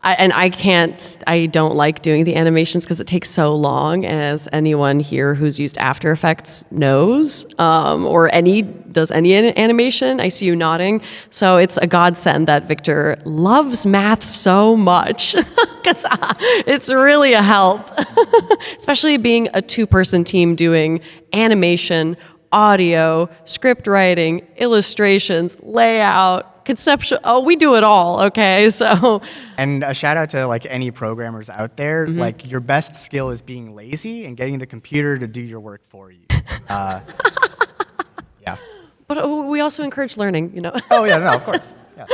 I don't like doing the animations because it takes so long, as anyone here who's used After Effects knows, or does any animation. I see you nodding. So it's a godsend that Victor loves math so much, because it's really a help, especially being a two-person team doing animation, audio, script writing, illustrations, layout, conceptual. Oh, we do it all. Okay, so. And a shout out to like any programmers out there. Like your best skill is being lazy and getting the computer to do your work for you. Yeah. But we also encourage learning, you know. Oh yeah, no, of course. Yeah.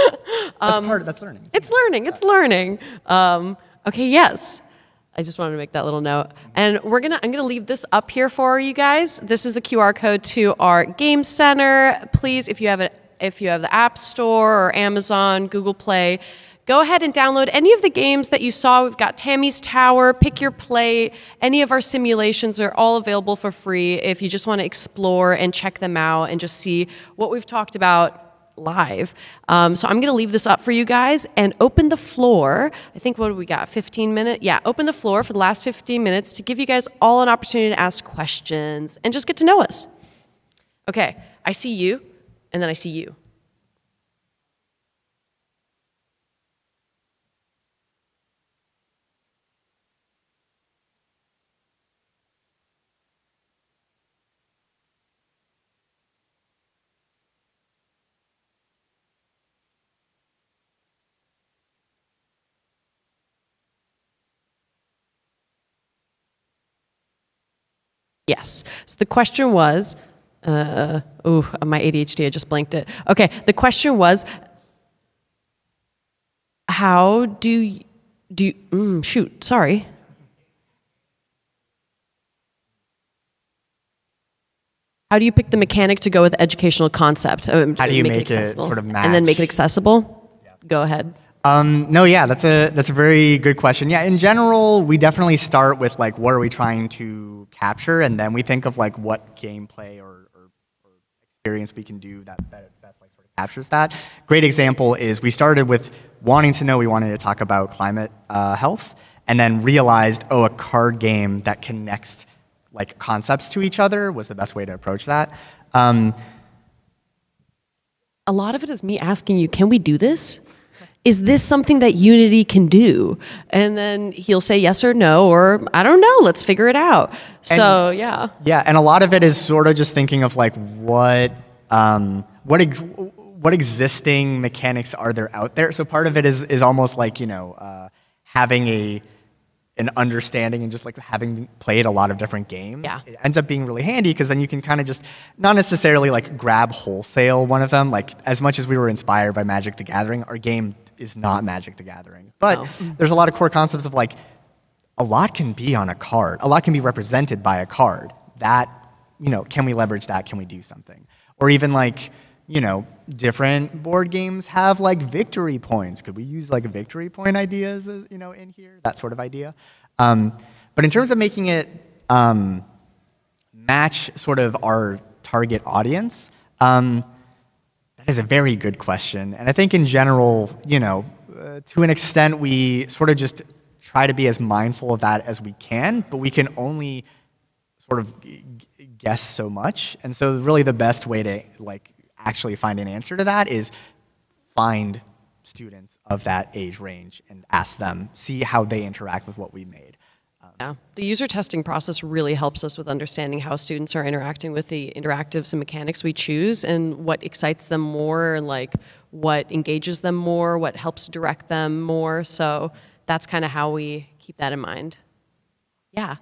That's learning. It's learning. It's learning. Okay, yes. I just wanted to make that little note. And I'm gonna leave this up here for you guys. This is a QR code to our game center. Please, if you have the App Store or Amazon, Google Play, go ahead and download any of the games that you saw. We've got Tammy's Tower, Pick Your Plate. Any of our simulations are all available for free if you just want to explore and check them out and just see what we've talked about live. So I'm going to leave this up for you guys and open the floor. I think, what do we got, 15 minutes? Yeah, open the floor for the last 15 minutes to give you guys all an opportunity to ask questions and just get to know us. Okay, I see you, and then I see you. Yes. So the question was, my ADHD, I just blanked it. Okay, the question was, how do you, shoot, sorry. How do you pick the mechanic to go with the educational concept? How do you make it sort of match? And then make it accessible? Yeah. Go ahead. No, yeah, that's a very good question. Yeah, in general, we definitely start with like what are we trying to capture, and then we think of like what gameplay or experience we can do that best like sort of captures that. Great example is we started with wanting to know, we wanted to talk about climate health, and then realized, oh, a card game that connects like concepts to each other was the best way to approach that. A lot of it is me asking you, can we do this? Is this something that Unity can do? And then he'll say yes or no, or I don't know, let's figure it out. So, yeah. Yeah, and a lot of it is sort of just thinking of like what existing mechanics are there out there. So part of it is almost like, you know, having an understanding and just like having played a lot of different games. Yeah. It ends up being really handy because then you can kind of just not necessarily like grab wholesale one of them. Like as much as we were inspired by Magic the Gathering, our game is not Magic the Gathering. But there's a lot of core concepts of like a lot can be on a card. A lot can be represented by a card. That, you know, can we leverage that? Can we do something? Or even like, you know, different board games have like victory points. Could we use like victory point ideas, you know, in here? That sort of idea. But in terms of making it match sort of our target audience, that is a very good question. And I think in general, you know, to an extent, we sort of just try to be as mindful of that as we can, but we can only sort of guess so much. And so really the best way to like actually find an answer to that is find students of that age range and ask them, see how they interact with what we made. Yeah, the user testing process really helps us with understanding how students are interacting with the interactives and mechanics we choose and what excites them more and like what engages them more, what helps direct them more. So that's kind of how we keep that in mind. Yeah,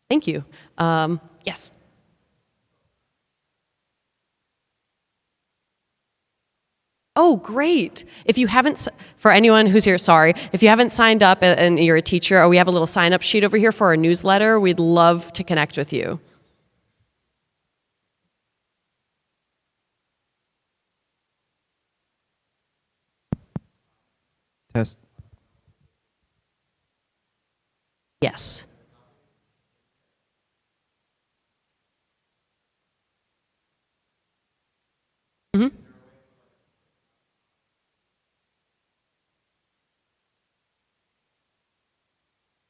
thank you. Yes. Oh, great. If you haven't, for anyone who's here, sorry, if you haven't signed up and you're a teacher, or we have a little sign-up sheet over here for our newsletter, we'd love to connect with you. Test. Yes. Mm-hmm.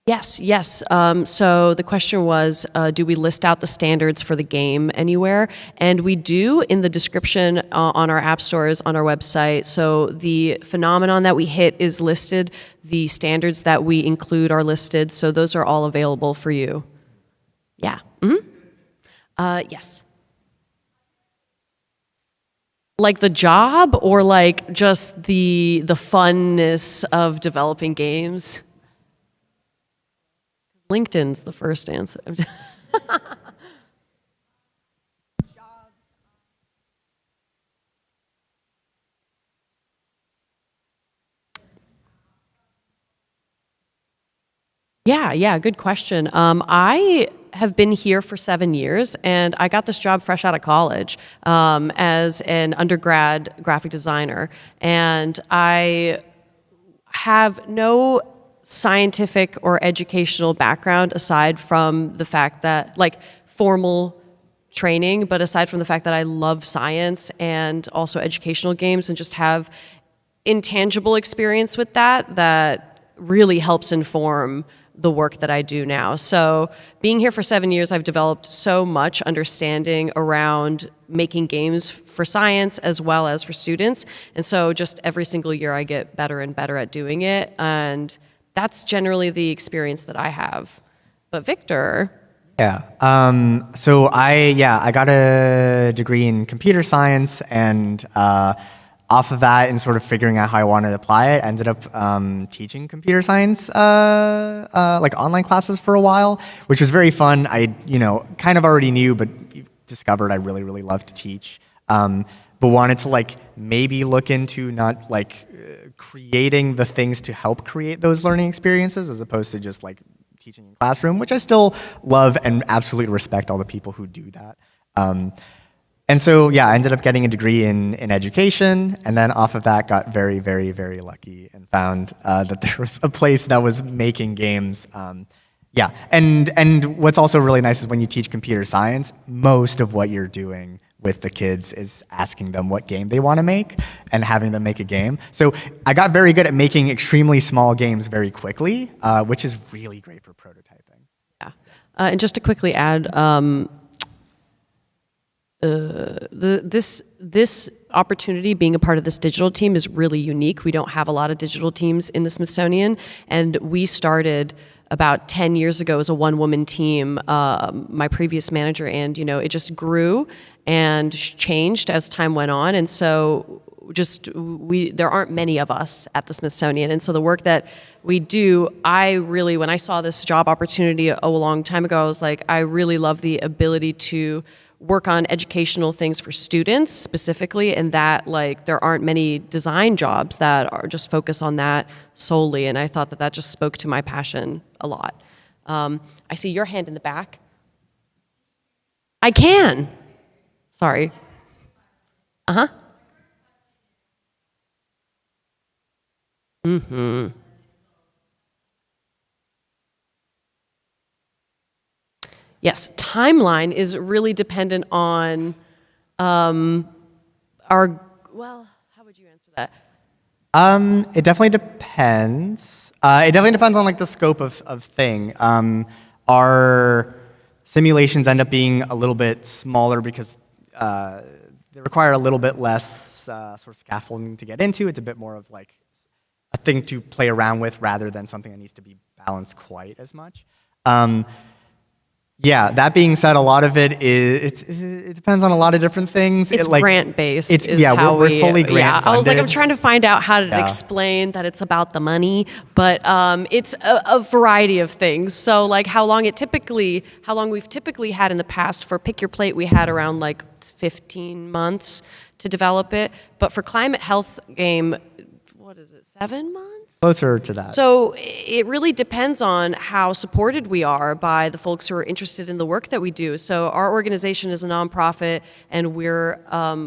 Yes, yes. So the question was, do we list out the standards for the game anywhere? And we do in the description on our app stores, on our website. So the phenomenon that we hit is listed. The standards that we include are listed. So those are all available for you. Yeah. Yes. Like the job, or like just the funness of developing games? LinkedIn's the first answer. Yeah, good question. I have been here for 7 years, and I got this job fresh out of college as an undergrad graphic designer. And I have no scientific or educational background aside from the fact that, like, formal training, but aside from the fact that I love science and also educational games and just have intangible experience with that really helps inform the work that I do now. So being here for 7 years, I've developed so much understanding around making games for science as well as for students. And so just every single year I get better and better at doing it. And that's generally the experience that I have. But Victor. Yeah. So I got a degree in computer science, and off of that and sort of figuring out how I wanted to apply it, ended up teaching computer science like online classes for a while, which was very fun. I kind of already knew, but discovered I really, really love to teach. But wanted to like maybe look into not like creating the things to help create those learning experiences as opposed to just like teaching in classroom, which I still love and absolutely respect all the people who do that. And so, yeah, I ended up getting a degree in education, and then off of that got very, very, very lucky and found that there was a place that was making games. Yeah, and what's also really nice is when you teach computer science, most of what you're doing with the kids is asking them what game they want to make and having them make a game. So I got very good at making extremely small games very quickly, which is really great for prototyping. Yeah, and just to quickly add, this opportunity, being a part of this digital team, is really unique. We don't have a lot of digital teams in the Smithsonian, and we started about 10 years ago as a one-woman team, my previous manager, and it just grew and changed as time went on. And so there aren't many of us at the Smithsonian. And so the work that we do, when I saw this job opportunity a long time ago, I was like, I really love the ability to work on educational things for students specifically, and that like there aren't many design jobs that are just focus on that solely. And I thought that just spoke to my passion a lot. I see your hand in the back. I can. Sorry. Uh-huh. Mm-hmm. Yes, timeline is really dependent on how would you answer that? It definitely depends. It definitely depends on like the scope of thing. Our simulations end up being a little bit smaller because they require a little bit less sort of scaffolding to get into. It's a bit more of like a thing to play around with rather than something that needs to be balanced quite as much. Yeah, that being said, a lot of it depends on a lot of different things. It's grant-based. We're fully grant-funded. Yeah, I was like, I'm trying to find out how to explain that it's about the money, but it's a variety of things. So like how long we've typically had in the past for Pick Your Plate, we had around like 15 months to develop it. But for Climate Health game, what is it, 7 months? Closer to that. So it really depends on how supported we are by the folks who are interested in the work that we do. So our organization is a nonprofit, and we're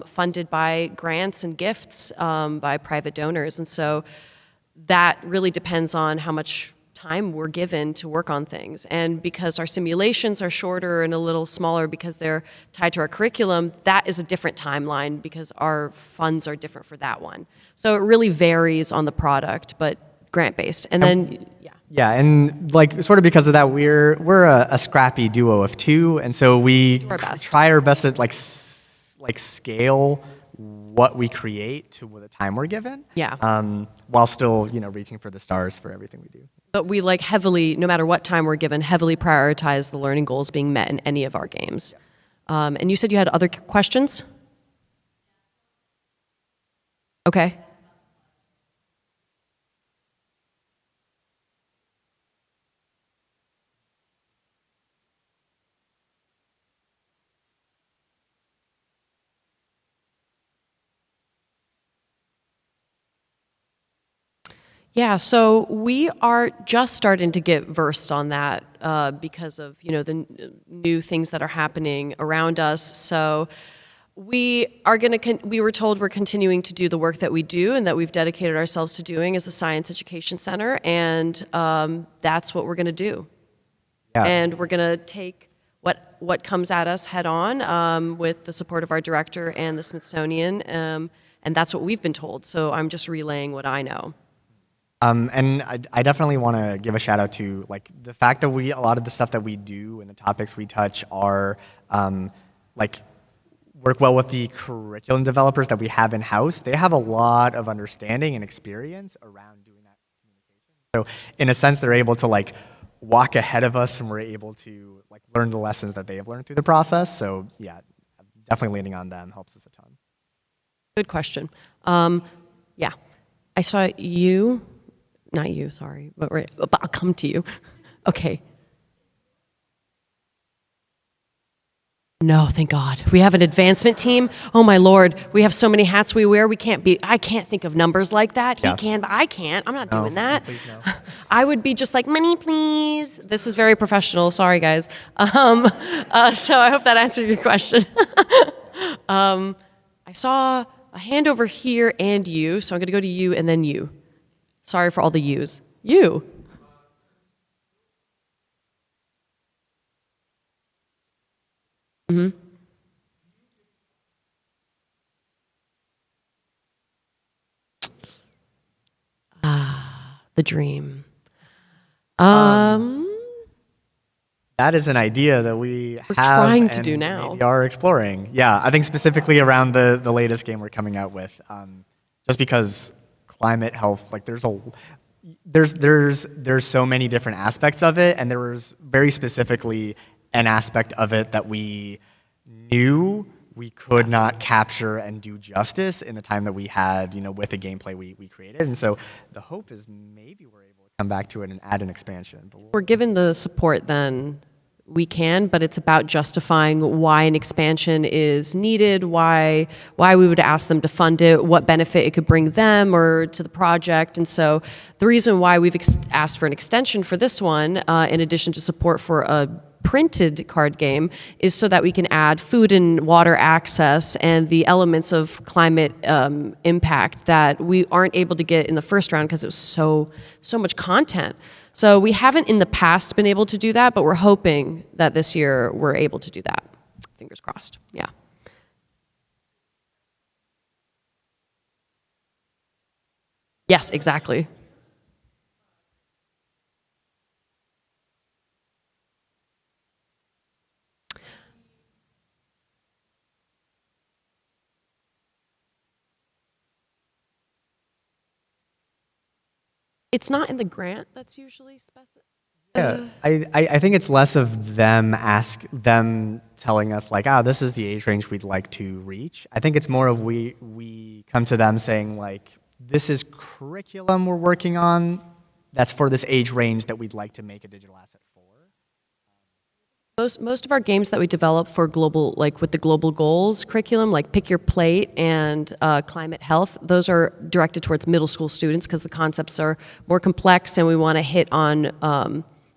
funded by grants and gifts by private donors. And so that really depends on how much time we're given to work on things. And because our simulations are shorter and a little smaller because they're tied to our curriculum, that is a different timeline because our funds are different for that one. So it really varies on the product, but grant-based. And then, yeah. Yeah, and like sort of because of that, we're a scrappy duo of two, and so we Do our best. try our best to like like scale what we create to the time we're given. Yeah. While still reaching for the stars for everything we do. But we like heavily, no matter what time we're given, heavily prioritize the learning goals being met in any of our games. And you said you had other questions? Okay. Yeah, so we are just starting to get versed on that because of new things that are happening around us. So we are going to. We were told we're continuing to do the work that we do and that we've dedicated ourselves to doing as a science education center, and that's what we're going to do. Yeah. And we're going to take what comes at us head on with the support of our director and the Smithsonian, and that's what we've been told. So I'm just relaying what I know. And I definitely want to give a shout out to like the fact that a lot of the stuff that we do and the topics we touch are like work well with the curriculum developers that we have in house. They have a lot of understanding and experience around doing that communication. So in a sense, they're able to like walk ahead of us, and we're able to like learn the lessons that they have learned through the process. So yeah, definitely leaning on them helps us a ton. Good question. Yeah, I saw you. Not you, sorry, but I'll come to you. Okay. No, thank God. We have an advancement team. Oh my Lord, we have so many hats we wear. I can't think of numbers like that. He can, but I can't. I'm not doing that. Please no. I would be just like, money, please. This is very professional. Sorry, guys. So I hope that answered your question. I saw a hand over here and you, so I'm going to go to you and then you. Sorry for all the yous. You. Mm-hmm. The dream. That is an idea that we're trying to do now. Maybe are exploring. Yeah, I think specifically around the latest game we're coming out with, just because climate health, like there's so many different aspects of it, and there was very specifically an aspect of it that we knew we could not capture and do justice in the time that we had, with the gameplay we created. And so the hope is maybe we're able to come back to it and add an expansion. But we're given the support then we can, but it's about justifying why an expansion is needed, why we would ask them to fund it, what benefit it could bring them or to the project. And so the reason why we've asked for an extension for this one, in addition to support for a printed card game, is so that we can add food and water access and the elements of climate impact that we aren't able to get in the first round because it was so much content. So we haven't in the past been able to do that, but we're hoping that this year we're able to do that. Fingers crossed. Yeah. Yes, exactly. It's not in the grant that's usually specified. yeah, I think it's less of them telling us like, this is the age range we'd like to reach. I think it's more of we come to them saying like, this is curriculum we're working on that's for this age range that we'd like to make a digital asset for. Most of our games that we develop for global, like with the global goals curriculum, like Pick Your Plate and Climate Health, those are directed towards middle school students because the concepts are more complex and we want to hit on,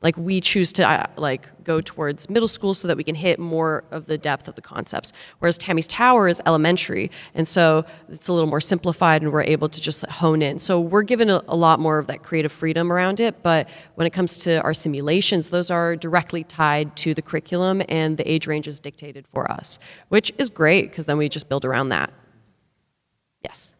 like we choose to go towards middle school so that we can hit more of the depth of the concepts. Whereas Tammy's Tower is elementary, and so it's a little more simplified and we're able to just hone in. So we're given a lot more of that creative freedom around it, but when it comes to our simulations, those are directly tied to the curriculum and the age range is dictated for us, which is great because then we just build around that. Yes.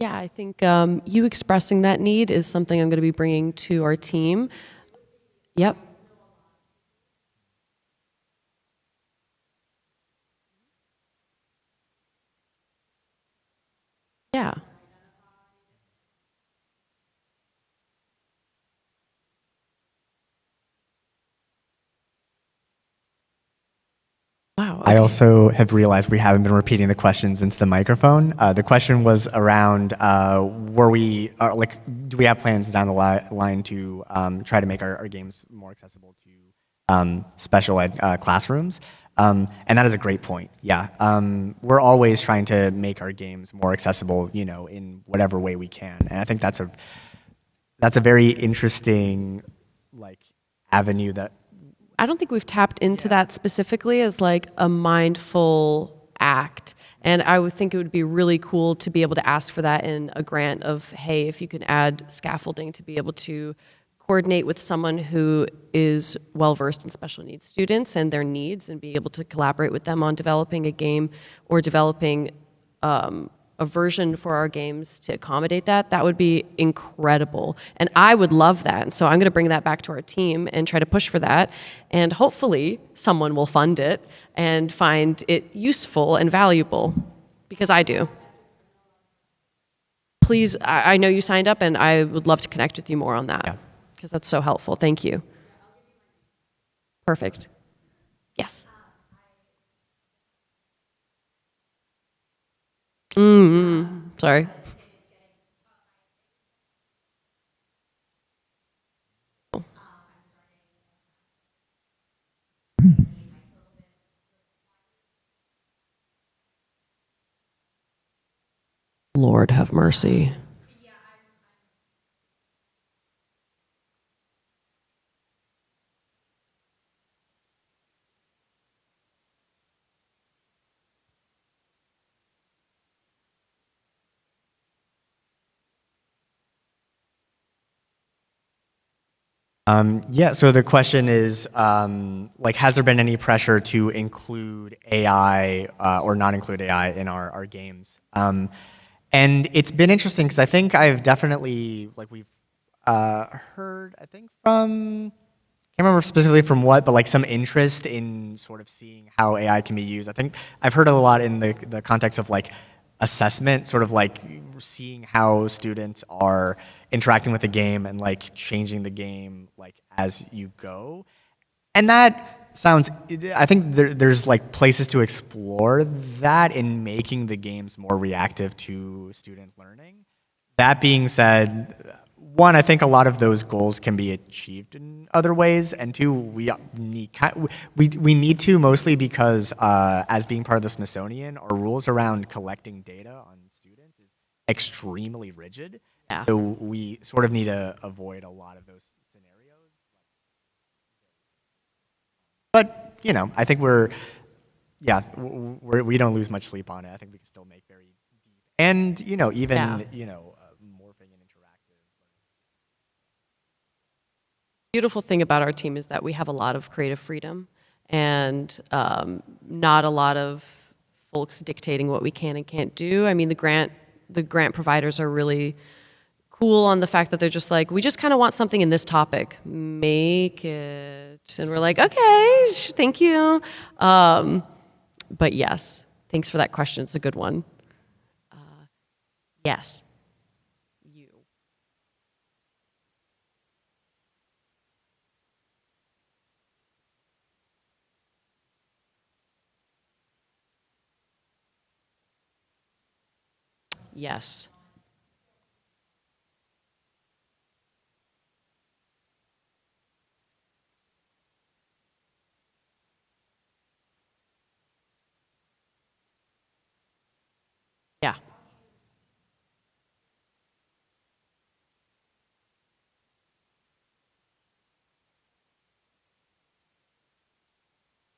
Yeah, I think you expressing that need is something I'm going to be bringing to our team. Yep. Yeah. Wow. I Okay. also have realized we haven't been repeating the questions into the microphone. The question was around were we like, do we have plans down the line to try to make our games more accessible to special ed classrooms? And that is a great point. Yeah, we're always trying to make our games more accessible, you know, in whatever way we can. And I think that's a very interesting like avenue that I don't think we've tapped into yeah. that specifically as like a mindful act. And I would think it would be really cool to be able to ask for that in a grant of, hey, if you can add scaffolding to be able to coordinate with someone who is well versed in special needs students and their needs and be able to collaborate with them on developing a game or developing a version for our games to accommodate that, that would be incredible. And I would love that. And so I'm going to bring that back to our team and try to push for that. And hopefully someone will fund it and find it useful and valuable because I do. Please, I know you signed up and I would love to connect with you more on that Yeah. because that's so helpful. Thank you. Perfect. Yes. Sorry. Lord have mercy. Yeah, so the question is, like, has there been any pressure to include AI or not include AI in our games? And it's been interesting because I think I've definitely, like, we've heard, I think from, can't remember specifically from what, but like some interest in sort of seeing how AI can be used. I think I've heard a lot in the context of like assessment, sort of like seeing how students are interacting with the game and like changing the game like as you go. And that sounds, I think there's like places to explore that in making the games more reactive to student learning. That being said, one, I think a lot of those goals can be achieved in other ways, and two, we need to mostly because as being part of the Smithsonian, our rules around collecting data on students is extremely rigid. Yeah. So we sort of need to avoid a lot of those scenarios. But you know, I think yeah, we don't lose much sleep on it. I think we can still make very deep and you know Yeah. even you know morphing and interactive. Beautiful thing about our team is that we have a lot of creative freedom and not a lot of folks dictating what we can and can't do. I mean, the grant providers are really cool on the fact that they're just like, we just kind of want something in this topic, make it, and we're like, okay, thank you. But yes, thanks for that question. It's a good one. Yes, you. Yes. Yeah.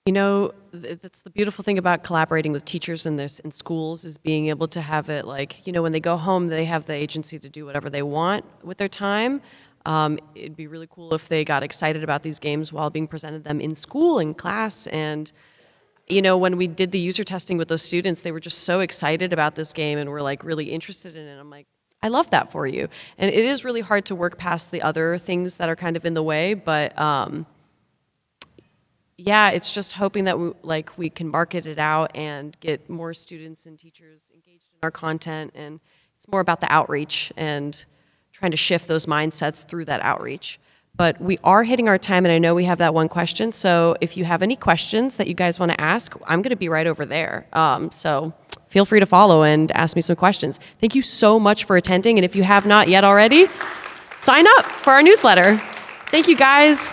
You know, that's the beautiful thing about collaborating with teachers in this in schools is being able to have it like, you know, when they go home, they have the agency to do whatever they want with their time. It'd be really cool if they got excited about these games while being presented them in school, in class, and you know, when we did the user testing with those students, they were just so excited about this game and were like really interested in it. I'm like, I love that for you. And it is really hard to work past the other things that are kind of in the way, but yeah, it's just hoping that we can market it out and get more students and teachers engaged in our content. And it's more about the outreach and trying to shift those mindsets through that outreach. But we are hitting our time, and I know we have that one question. So if you have any questions that you guys want to ask, I'm going to be right over there. So feel free to follow and ask me some questions. Thank you so much for attending. And if you have not yet already, sign up for our newsletter. Thank you, guys.